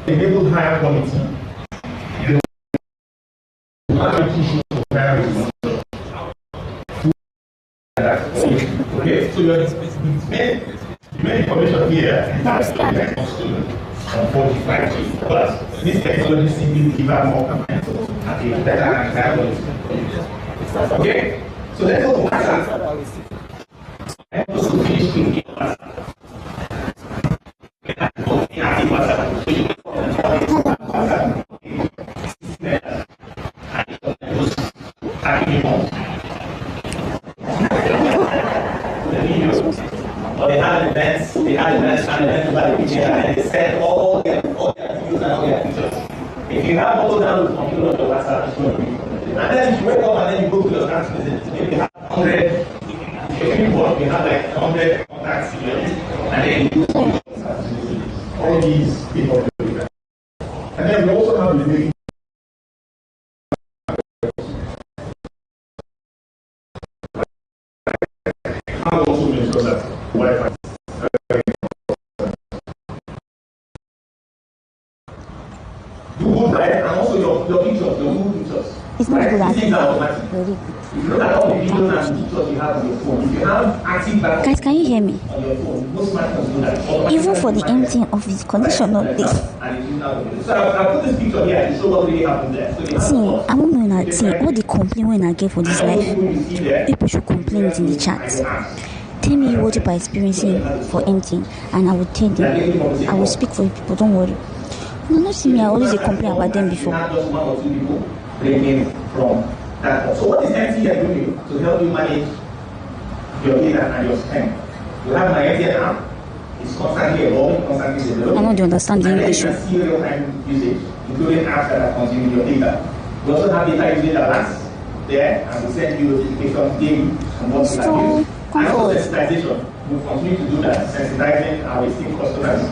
enabled higher quality. The issues for parents. Okay, so your main information here is that students on 45 plus this technology simply give out more command at a better and higher quality. Okay, so let's go to WhatsApp. Let's also finish in WhatsApp. They had events and by the PGA and they said all their views and all their features. If you have all down the computer on your WhatsApp, it's going to be. And then if you wake up and then you go to your account visit, maybe you have 100, if you have like 100 contacts here, and then you use all these people. And then we also have the main I'll also make sure that Wi-Fi right? And also your pictures, your Google pictures. It's not right? good at Things are automatic. very good. If you look at all the videos and pictures you have on your phone, if you have active backup Guys, can you hear me? on your phone, most smartphones do that. Even for the emptying of the condition of this. So I'll put this picture here to show what really happened there. So See, I won't know that. See, all the complaint when I get for this life, people should complain it in the chat. Tell me what you are experiencing for emptying, and I will tell them. I will speak for you people, don't worry. No, not see me, I always complain about them before. Not just one or two people bringing from that. So what is MT here doing to help you manage your data and your spend? You have my MT app. It's constantly evolving, constantly developing. I don't understand the English. And then you can see real-time usage, including apps that are consuming your data. We also have data usage alerts there, and we send you notifications daily on what you have used. And also sensitization. We'll continue to do that, sensitizing our esteemed customers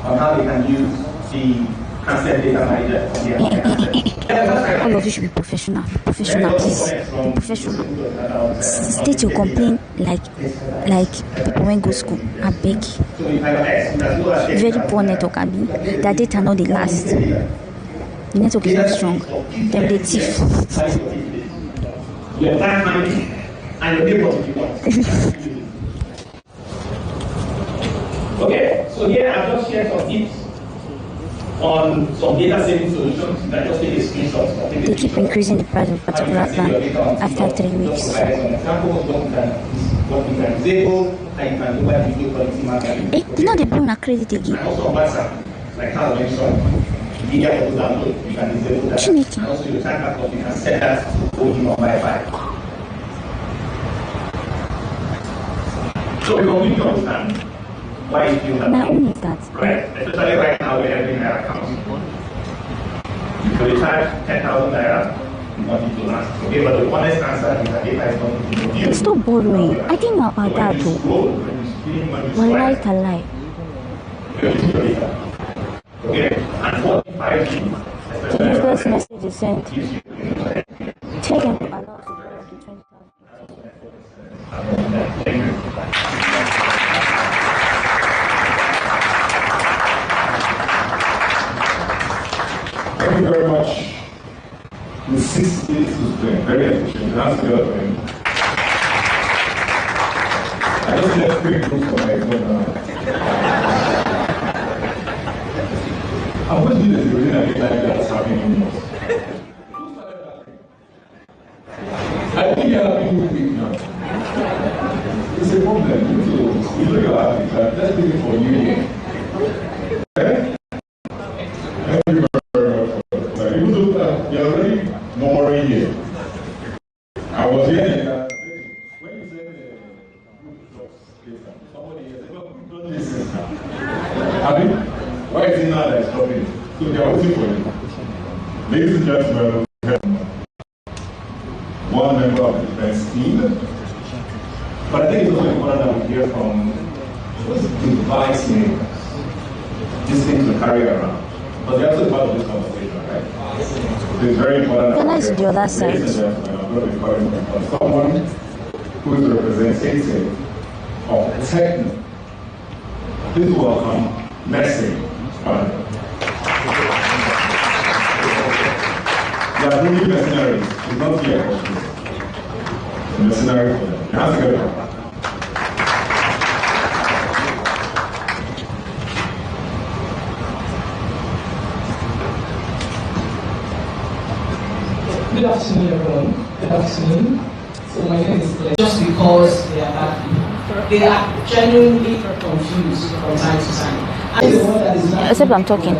on how they can use the handset data manager. All of you should be professional. Professional, please. Be professional. State your complaint like people when go school. I beg. Very poor network, Abi. Their data not the last. The network is not strong. Them they thief. Your time management and your paper if you want. Okay, so here I've just shared some tips on some data saving solutions that just take a screenshot. They keep increasing the price of a particular plan after 3 weeks. Hey, you know they bring a credit again. And also on WhatsApp, like how I mentioned, media for download, you can disable that. And also your time backup, you can set that for him on Wi-Fi. So we completely understand why you feel that. My own is that. Right, especially right now we're having naira accounts. You could charge 10,000 naira, you want it to last. Okay, but the honest answer is that data is not going to be It's not borrowing. I think about that too. One lie can lie. Okay, and 45G. The first message is sent. Check them to allow to borrow the 20,000. Thank you. Thank you very much. The 6 days was very efficient. That's the other thing. I just left 3 groups for my exam now. I was doing this within a bit like that's happening in us. I think you have people with now. It's a problem. So, you know you're happy, but let's do it for you here. Okay? Thank you very much. Even though you're already more here. I was here when you said somebody said, well, don't listen. I mean, why is it now that it's stopping? So they are waiting for you. Ladies and gentlemen, one member of the defense team. But I think it's also important that we hear from device makers. These things to carry around. But they're also part of this conversation, right? So it's very important. Can I see the other side? Ladies and gentlemen, I'm going to be calling on someone who is representative of Techno. Please welcome Messi. are really mercenaries. It's not here. Mercenary for them. You have to get it. Good afternoon, everyone. Good afternoon. So my name is Claire. Just because they are happy, they are genuinely confused from time to time. And the one that is not Except I'm talking.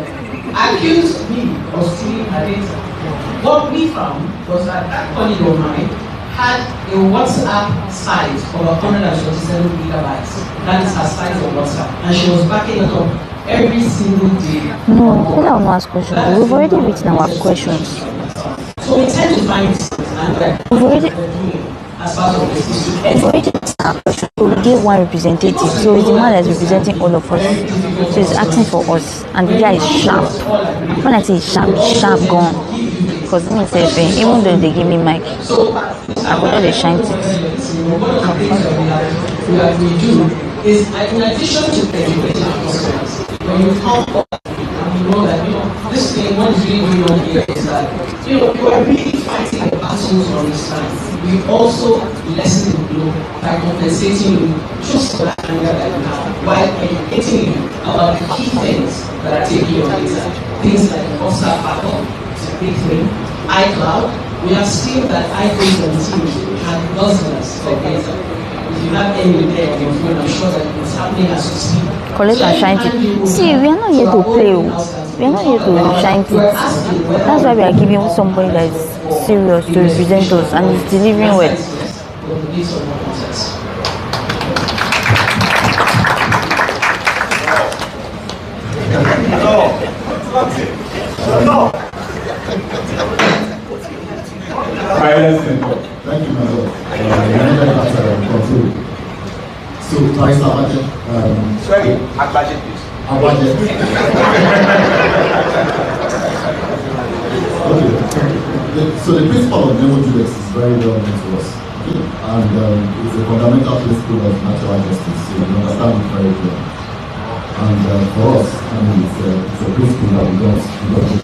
accused me of stealing her data. What we found was that colleague of mine had a WhatsApp size of 127 gigabytes. That is her size of WhatsApp, and she was backing it up every single day. No, I will not ask questions. We've already written our questions. So we tend to find this and We've already as part of this issue. So we gave one representative, so it's the man that's representing all of us. So he's asking for us, and the guy is sharp. When I say sharp, sharp gone. Because me say, even though they give me mic, I will not shine it. One of the things that we do is, in addition to education and conference, when you come up and you know that this thing, what is really going on here is that you are really fighting the battles on this time. We also lessen the blow by compensating you just for that anger that you have, while educating you about the key things that are taking your data. Things like WhatsApp backup, it's a big thing. iCloud, we have seen that iPhones and Teams have dozens of data. If you have any there on your phone, I'm sure that it's happening as we speak. Collect and shine it. See, we are not here to play. We are not here to shine it. That's why we are giving somebody that is serious to represent us and is delivering well. No. Thank you, my lord. So, Barrister Abaje. Sorry, Abaje, please. Abaje. Okay. So the principle of Nemo Julex is very well known to us. Okay? And it's a fundamental principle of natural justice. So we understand it very well. And for us, I mean, it's a principle that we don't do.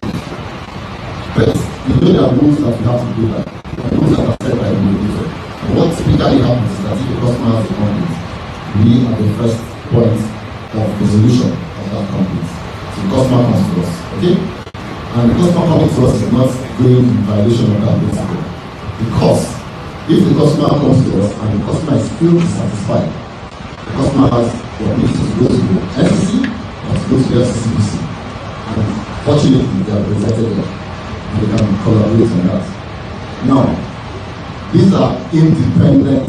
But you know there are rules that we have to do that. Rules that are set by the regulator. What typically happens is that if a customer has a complaint, we are the first point of resolution of that complaint. So the customer comes to us, okay? And the customer coming to us is not going in violation of that principle. Because if the customer comes to us and the customer is still dissatisfied, the customer has the ability to go to the NCC or to go to the FCCBC. And fortunately, they are represented there. And they can collaborate on that. Now, these are independent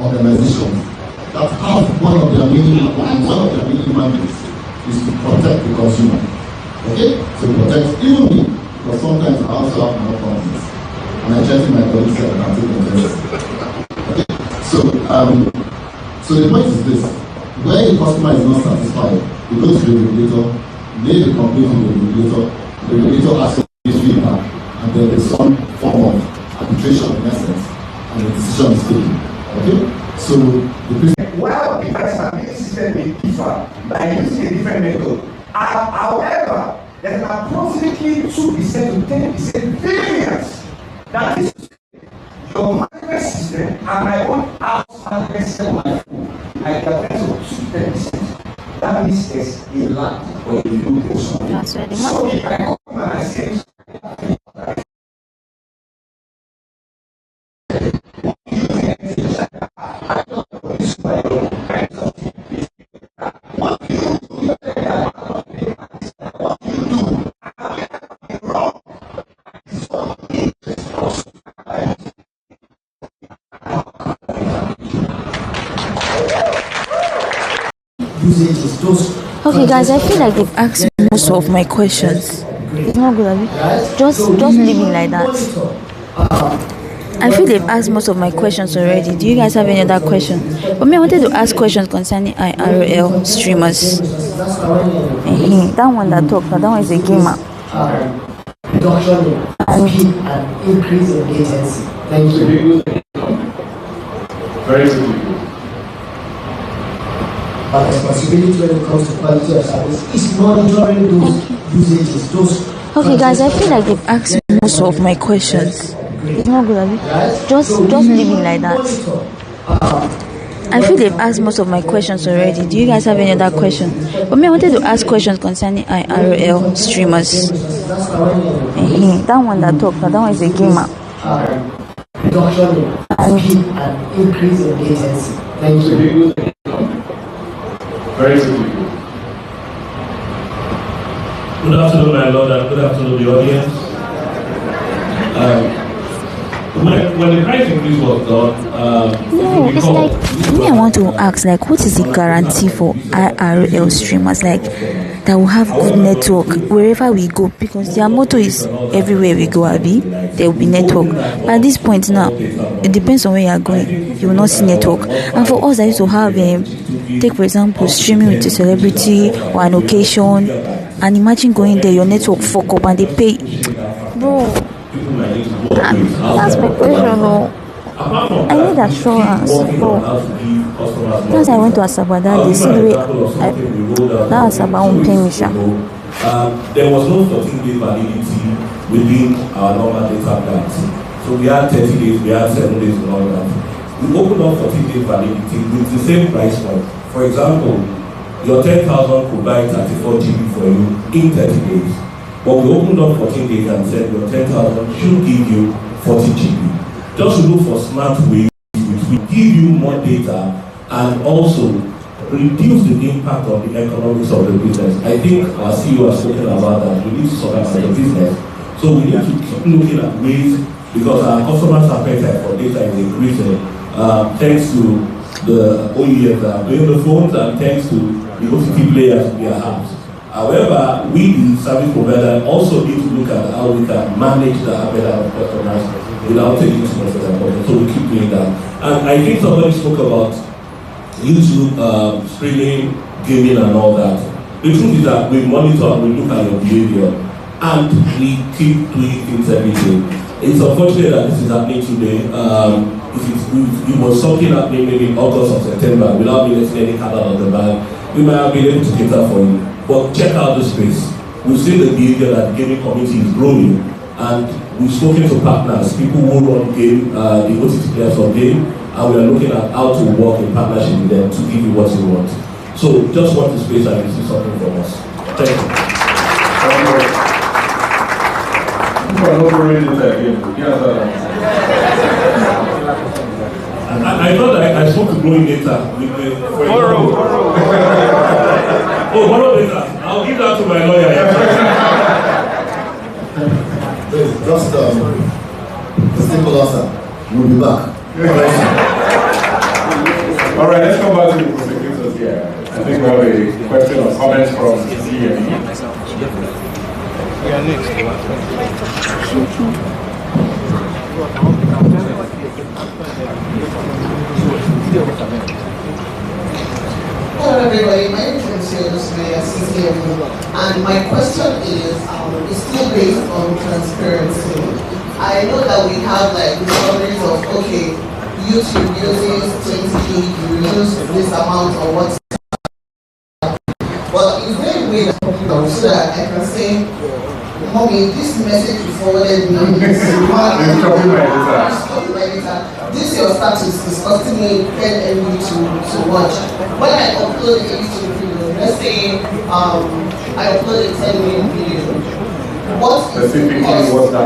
organizations that have one of their main mandates is to protect the consumer. Okay? To protect even me, because sometimes I also have my problems. And I check my colleagues that I can take them very. Okay? So the point is this: where the customer is not satisfied, he goes to the regulator, make the complaint to the regulator asks for his feedback, and then there's some form of arbitration in essence, and the decision is taken. Okay? So Well, because I'm using system may differ by using a different method. However, there's an approximately 2% to 10% variance. That is your management system and my own house management system on my phone. I can tell you 2-10%. That means there's a lot when you do this. That's very So if I come and I say, Okay, guys, I feel like they've asked most of my questions. It's not good, Abby. Just leave it like that. I feel they've asked most of my questions already. Do you guys have any other questions? But me, I wanted to ask questions concerning IRL streamers. That one that talks, that one is a gamer. Reduction in speed and increase in latency. Thank you. Very good. Our responsibility when it comes to quality of service is monitoring those usages. Okay, guys, I feel like they've asked most of my questions. It's not good, Abby. Just leave it like that. I feel they've asked most of my questions already. Do you guys have any other questions? But me, I wanted to ask questions concerning IRL streamers. That one that talked, that one is a gamer. Reduction in speed and increase in latency. Thank you. Very quickly. Good afternoon, my lord, and good afternoon, the audience. When the price increase was done, No, it's like me. I want to ask, like, what is the guarantee for IRL streamers, like, that will have good network wherever we go? Because their motto is everywhere we go, Abby, there will be network. But at this point now, it depends on where you are going. You will not see network. And for us, I used to have, take for example, streaming with a celebrity or an occasion, and imagine going there, your network fuck up and they pay, bro. That's my question, no. I need assurance. Bro. Once I went to Asaba that day, see the way that Asaba won't pay me, sha. There was no 14-day validity within our normal data plans. So we had 30 days, we had 7 days and all that. We opened up 14-day validity with the same price point. For example, your 10,000 could buy 34 GB for you in 30 days. But we opened up 14 days and said your 10,000 should give you 40 GB. Just look for smart ways which will give you more data and also reduce the impact on the economics of the business. I think our CEO has spoken about that. We need to sort out the business. So we need to keep looking at ways, because our customers' appetite for data is increasing. Thanks to the OEMs that are doing the phones and thanks to the OTT players in their apps. However, we, the service provider, also need to look at how we can manage the appetite of customers without taking too much of their pocket. So we keep doing that. And I think somebody spoke about YouTube, streaming, gaming and all that. The truth is that we monitor and we look at your behavior and we keep doing things every day. It's unfortunate that this is happening today. If it was something happening maybe in August or September without me letting any card out of the bag, we might have been able to cater for you. But check out the space. We've seen the behavior that the gaming community is growing, and we've spoken to partners, people who run game, the OTT players of game, and we are looking at how to work in partnership with them to give you what you want. So just watch the space and you see something from us. Thank you. I thought I spoke to growing data with the oh, borrow data. I'll give that to my lawyer. Just a simple answer. We'll be back. All right, let's come back to the prosecutors here. I think we have a question or comments from CME. Hello everybody, my name is Jarvis, and my question is still based on transparency. I know that we have like stories of, okay, YouTube uses 20 gig, you use this amount or what's, but is there a way that so that I can say, Mommy, this message you forwarded me is this your status is costing me 10 MB to watch. When I upload a YouTube video, let's say I upload a 10 minute video, what is the cost of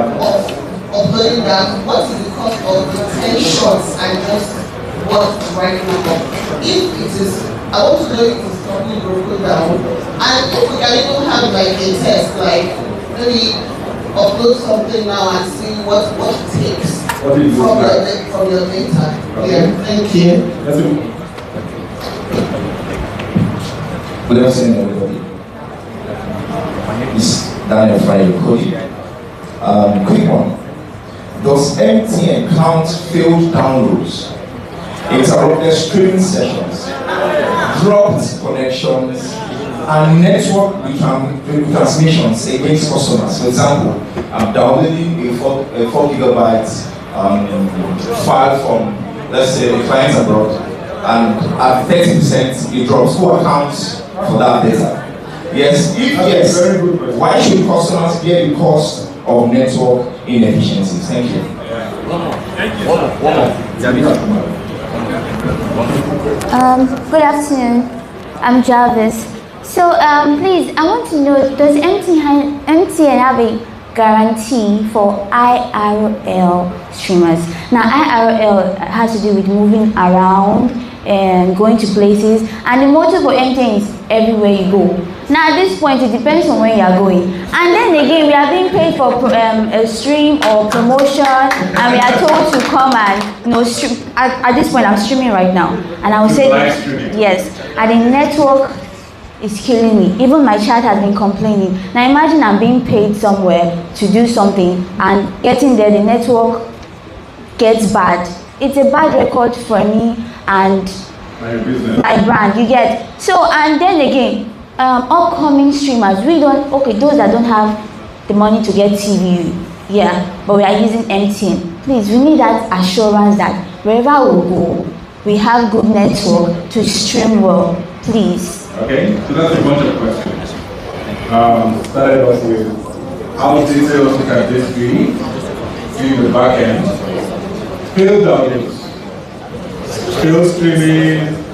uploading that? What is the cost of the 10 shots and just what right now? If it is, I want to know if it's properly broken down, and if we can even have like a test, like maybe upload something now and see what it takes from your data. Yeah, thank you. Good afternoon, everybody. It's Daniel Friday Cody. Quick one. Does MTN count failed downloads, interrupted streaming sessions, dropped connections, and network transmissions against customers? For example, I'm downloading a 4 gigabyte file from, let's say, the client abroad, and at 30% it drops. Who accounts for that data? Yes, if yes, why should customers bear the cost of network inefficiencies. Thank you. Good afternoon. I'm Jarvis. So, please, I want to know, does MTN have a guarantee for IRL streamers? Now, IRL has to do with moving around and going to places, and the motto for MTN is everywhere you go. Now, at this point, it depends on where you are going. And then again, we are being paid for a stream or promotion, and we are told to come and stream. At this point, I'm streaming right now, and I will say yes. And the network is killing me. Even my child has been complaining. Now, imagine I'm being paid somewhere to do something, and getting there, the network gets bad. It's a bad record for me and my brand. You get so, and then again. Upcoming streamers, those that don't have the money to get TV, but we are using MTN. Please, we need that assurance that wherever we go, we have good network to stream well, please. Okay, so that's a bunch of questions. Started off with how details can this be in the back end? Failed downloads, failed streaming.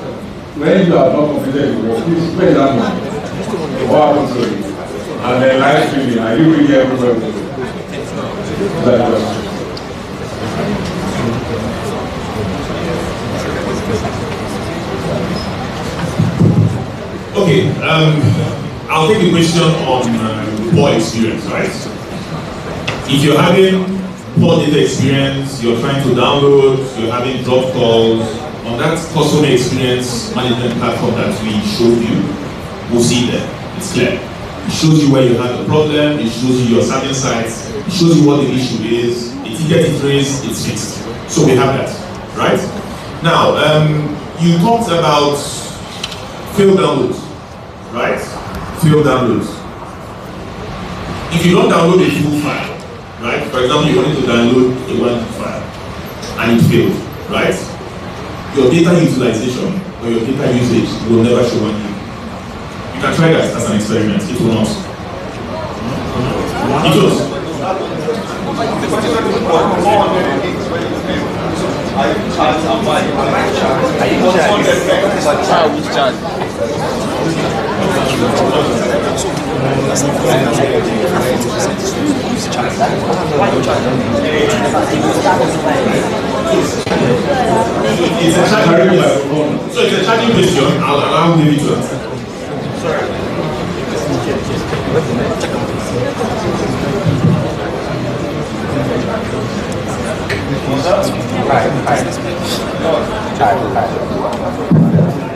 When you have not completed the work, please pay that money. What happens to it? And then live streaming, are you really everywhere with it? That question. Okay, I'll take the question on poor experience, right? If you're having poor data experience, you're trying to download, you're having drop calls, on that customer experience management platform that we showed you, we'll see there. It's clear. It shows you where you have the problem, it shows you your serving sites, it shows you what the issue is, the ticket is raised, it's fixed. So we have that, right? Now, you talked about failed downloads, right? Failed downloads. If you don't download a full file, right? For example, you wanted to download a 1 file and it failed, right? Your data utilization or your data usage will never show 1 gig. You can try that as an experiment. It will not. It will. It's a charging question. So it's a charging question. I'll allow David to answer.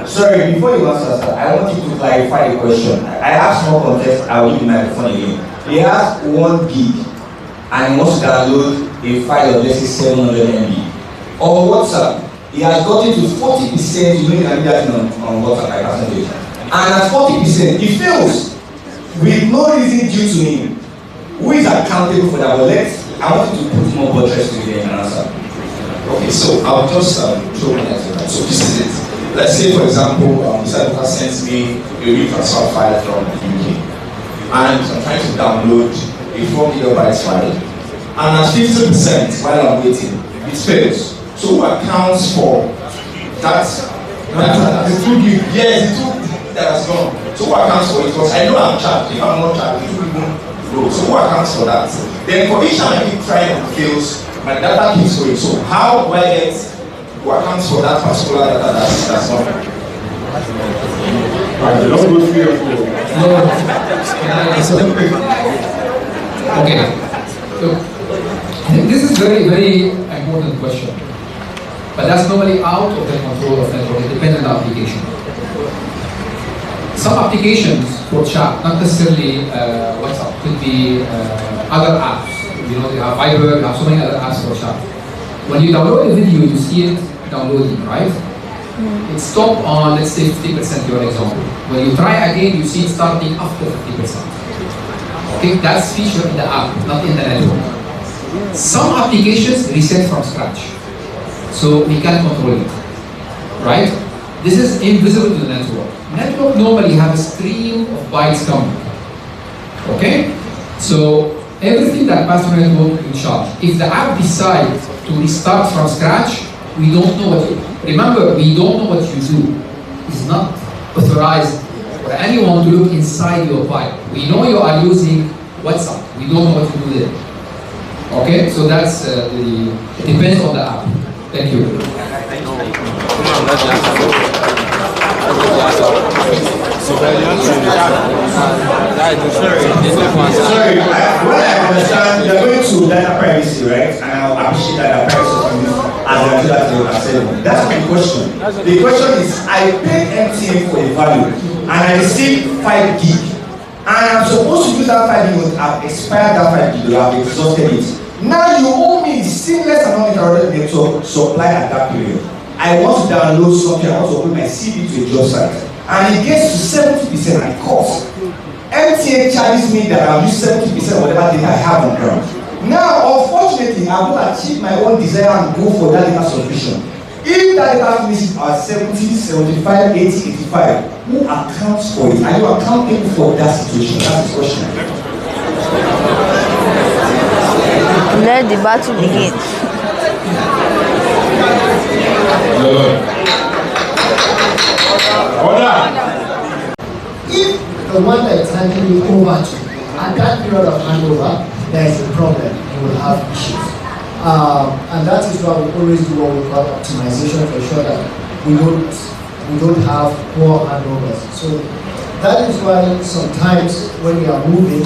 Sorry, before you answer, sir, I want you to clarify the question. I have small context, I will give you my microphone again. He has 1 gig and he wants to download a file of let's say 700 MB. On WhatsApp, he has gotten to 40%, you know you can do that on WhatsApp by percentage. And at 40%, he fails with no reason due to him. Who is accountable for that? Well, I want you to put more buttress to the answer. Okay, so I'll just show my example. So this is it. Let's say, for example, Mr. sends me a WeTransfer file from the UK, and I'm trying to download a 4 GB file, and at 50% while I'm waiting, it fails. So who accounts for that? The 2 gig. Yes, the 2 gig that has gone. So who accounts for it? Because I know I'm charged. If I'm not charged, it will even go. So who accounts for that? Then for each time I keep trying and fails, my data keeps going. So how do I get who accounts for that particular data that's not? Okay. Look, this is very, very important question. But that's normally out of the control of network. It depends on the application. Some applications for chat, not necessarily WhatsApp, could be other apps. You know, they have Viber, they have so many other apps for chat. When you download a video, you see it downloading, right? It stopped on, let's say, 50%, your example. When you try again, you see it starting after 50%. Okay, that's feature in the app, not in the network. Some applications reset from scratch. So we can control it, right? This is invisible to the network. Network normally have a stream of bytes coming, okay? So everything that Pastor Network in charge. If the app decides to restart from scratch, we don't know what you, remember, we don't know what you do. It's not authorized for anyone to look inside your pipe. We know you are using WhatsApp. We don't know what to do there. Okay, so that's it depends on the app. Thank you. Sorry, what I understand, you're going to data privacy, right? And I appreciate data privacy from you as an answer. That's my question. The question is, I paid MTN for a value and I received 5 gig. And I'm supposed to use that 5 gig, I've expired that 5 gig, I've exhausted it. Now you owe me seamless and uninterrupted network supply at that period. I want to download something, I want to open my CV to a job site. And it gets to 70% at cost. MTN charges me that I'll use 70% of whatever data I have on ground. Now, unfortunately, I will achieve my own desire and go for that data subscription. If that data finishes at 70, 75, 80, 85, who accounts for it? Are you accountable for that situation? That's the question. Let the battle begin. If the one that is handing you over to, at that period of handover, there is a problem, you will have issues. And that is why we always do what we call optimization to ensure that we don't have poor handovers. So that is why sometimes when we are moving,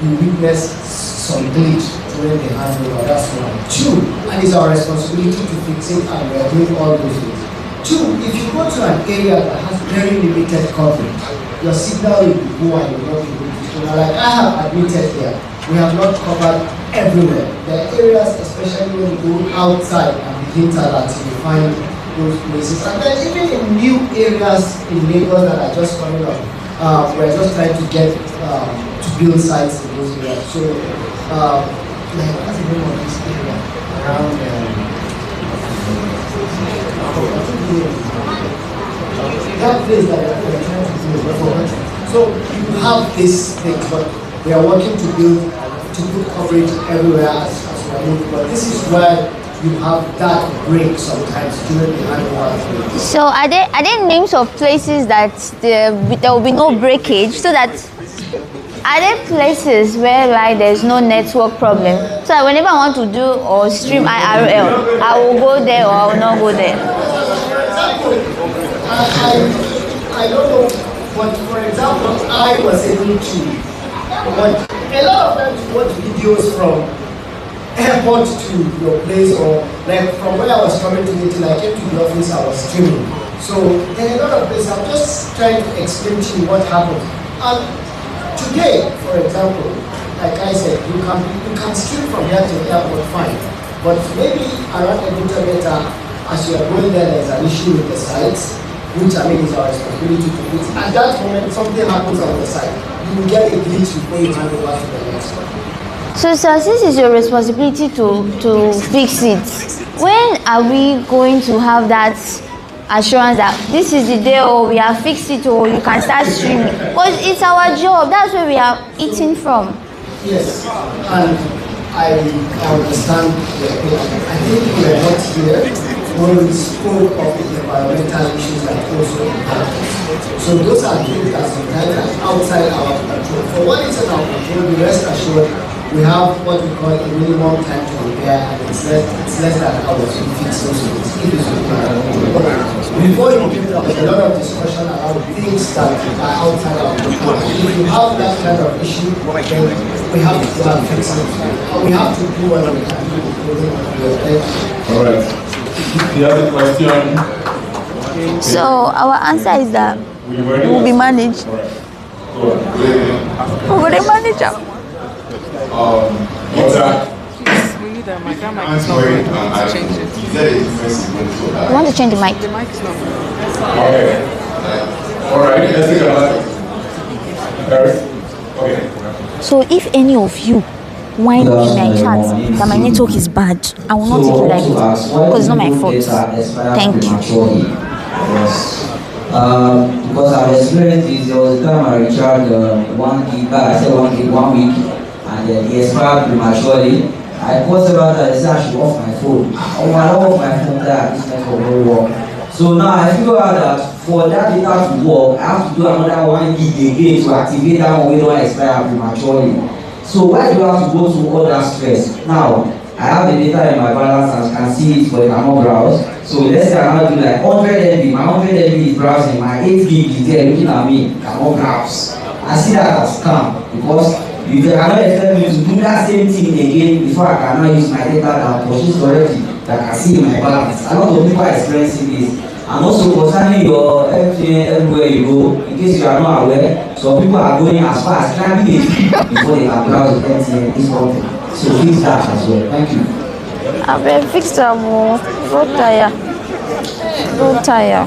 you witness some glitch during the handover. That's one. 2, and it's our responsibility to fix it, and we are doing all those things. 2, if you go to an area that has very limited coverage, your signal will be poor and you will not be able to. So like I have admitted here, we have not covered everywhere. There are areas, especially when you go outside and begin to you find those places. And then even in new areas in Lagos that are just coming up, we're just trying to get to build sites in those areas. So, like, what's the name of this area? Around that place that we're trying to do. So you have this thing, but we are working to build, to put coverage everywhere as we are moving. But this is where you have that break sometimes during the handover. So are there names of places that there will be no breakage, so that are there places where like there's no network problem, so that whenever I want to do or stream IRL, I will go there or I will not go there? I don't know, but for example, I was able to, but a lot of times you watch videos from airport to your place, or like from where I was coming to meeting, I came to the office, I was streaming. So there are a lot of places, I'm just trying to explain to you what happened. And today, for example, like I said, you can stream from here to the airport, fine. But maybe around a bit later, as you are going there, there's an issue with the sites, which I mean is our responsibility to fix. At that moment, something happens on the site. You will get a glitch before you hand over to the next one. So sir, since it's your responsibility to fix it, when are we going to have that assurance that this is the day or we have fixed it or you can start streaming? Because it's our job, that's where we are eating from. Yes, and I understand the opinion. I think we are not here when we spoke of the environmental issues that also impact us. So those are things that sometimes are outside our control. For what is in our control, be rest assured, we have what we call a minimum time to repair, and it's less than hours to fix those things. Before you give up, there's a lot of discussion around things that are outside our control. If you have that kind of issue, then we have to start fixing it. And we have to do what we can do. All right. The other question. So our answer is that it will be managed. We will manage them. What's that? You want to change the mic? Okay. All right. Let's take another. Jarvis. Okay. So if any of you whine in my chat that my network is bad, I will not take it like it because it's not my fault. Thank you. Yes. Because I've experienced this, there was a time I recharged 1 gig back, I said 1 gig 1 week, and he expired prematurely. I called several times, they said I should off my phone. Oh, I don't off my phone, that this network will work. So now I figured out that for that data to work, I have to do another 1 gig again to activate that one wey don expire prematurely. So why do I have to go through all that stress? Now, I have the data in my balance and can see it, but I cannot browse. So let's say I now do like 100 MB, my 100 MB is browsing, my 8 gig is there looking at me, cannot browse. I see that as scam because you cannot expect me to do that same thing again before I cannot use my data that purchased already, that I can see in my balance. A lot of people are experiencing this. And also concerning your MTN everywhere you go, in case you are not aware, some people are going as far as climbing a tree before they can browse the MTN this country. So fix that as well. Thank you. I been fix them more. Road tire. Road tire.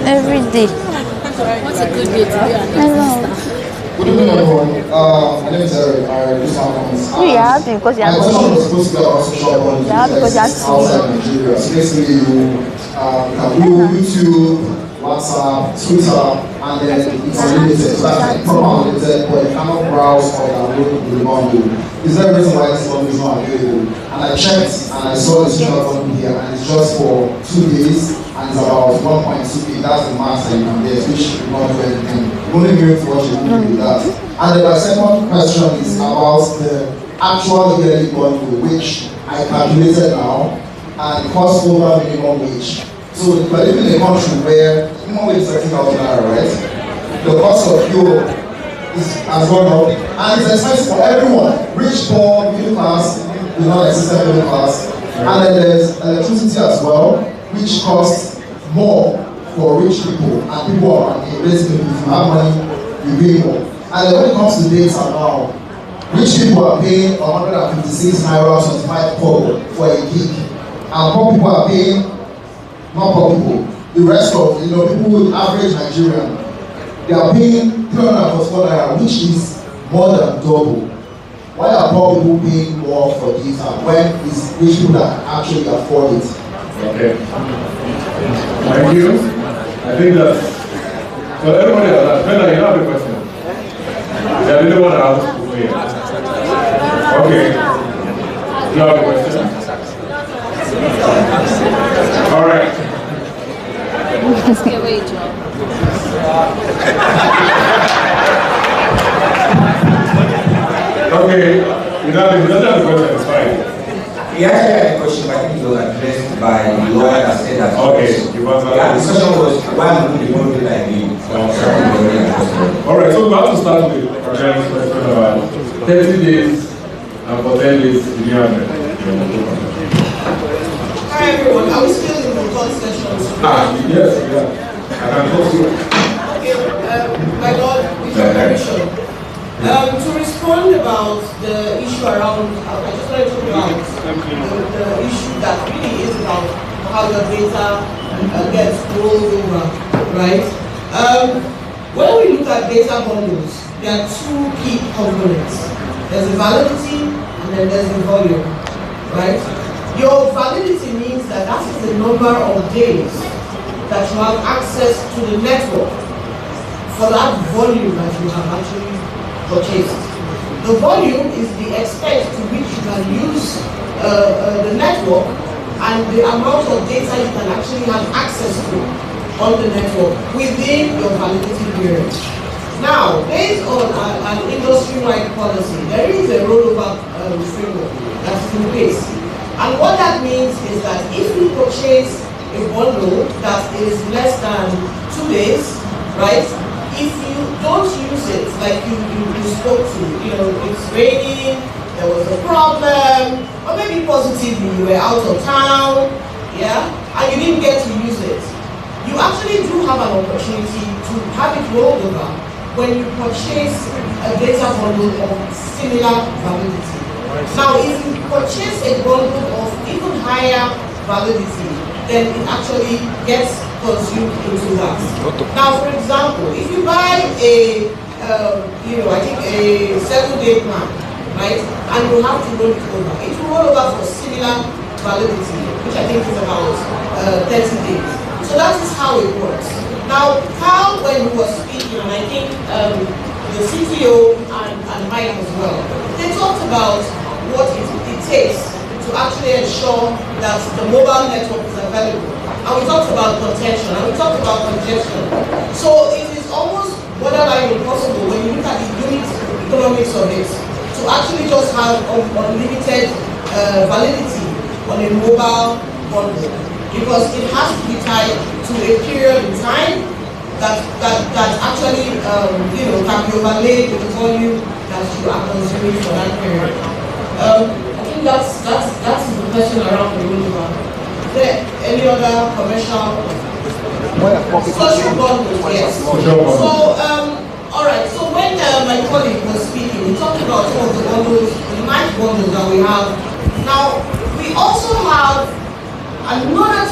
Every day. What's a good day to be an I Good evening, everyone. My name is Eric. I do some comments. You are happy because you are my question was supposed to be about social bonding outside Nigeria. So basically, you can do YouTube, WhatsApp, Twitter, and then it's unlimited. So that's like proper unlimited, but you cannot browse or download the bundle. Is there a reason why this bundle is not available? And I checked and I saw the social bundle here, and it's just for 2 days. And it's about 1.2 that's the max that you can get, which will not do anything. You only be able to watch a movie with that. And then my second question is about the actual yearly bundle, which I calculated now, and it costs over minimum wage. So if we're living in a country where minimum wage is 30,000 naira, right? The cost of fuel has gone up, and it's expensive for everyone. Rich, poor, middle class, the non-existent middle class. And then there's electricity as well, which costs more for rich people, and people are basically, if you have money, you pay more. And then when it comes to data now, rich people are paying 156 naira 25 kobo for a gig, and poor people are paying, not poor people, the rest of people with average Nigerian, they are paying 344 naira, which is more than double. Why are poor people paying more for data when it's rich people that actually afford it? Okay. Thank you. I think that so everybody has asked. Bella, you have a question? Yeah, didn't want to ask for me. Okay. You have a question? All right. Okay. You don't have a question, it's fine. He actually had a question, but I think it was addressed by the lawyer that said that. Okay, yeah, the question was why would the bundle like me? Alright, so we have to start with Jarvis' question about 30 days and for 10 days in the army. Hi everyone, are we still in the third session? Yes, yeah. I can talk to you. Okay, my God, with your permission. To respond about the issue around, I just wanted to talk about the issue that really is about how your data gets rolled over, right? When we look at data bundles, there are two key components. There's the validity and then there's the volume, right? Your validity means that that is the number of days that you have access to the network for that volume that you have actually purchased. The volume is the extent to which you can use the network and the amount of data you can actually have access to on the network within your validity period. Now, based on an industry-wide policy, there is a rollover framework that's in place. And what that means is that if you purchase a bundle that is less than 2 days, right? If you don't use it, like you spoke to, it's raining, there was a problem, or maybe positively you were out of town, yeah, and you didn't get to use it, you actually do have an opportunity to have it rolled over when you purchase a data bundle of similar validity. Now, if you purchase a bundle of even higher validity, then it actually gets consumed into that. Now, for example, if you buy a, I think a 7-day plan, right, and you have to roll it over, it will roll over for similar validity, which I think is about 30 days. So that is how it works. Now, Carl, when he was speaking, and I think the CTO and Mike as well, they about what it takes to actually ensure that the mobile network is available. And we talked about contention, and we talked about congestion. So it is almost borderline impossible when you look at the unit economics of it to actually just have unlimited validity on a mobile bundle, because it has to be tied to a period in time that actually can be overlaid with the volume that you are consuming for that period. I think that's the question around the mobile. Is there any other commercial social bundles? Yes. So all right. So when my colleague was speaking, he talked about some of the bundles, the nice bundles that we have. Now we also have another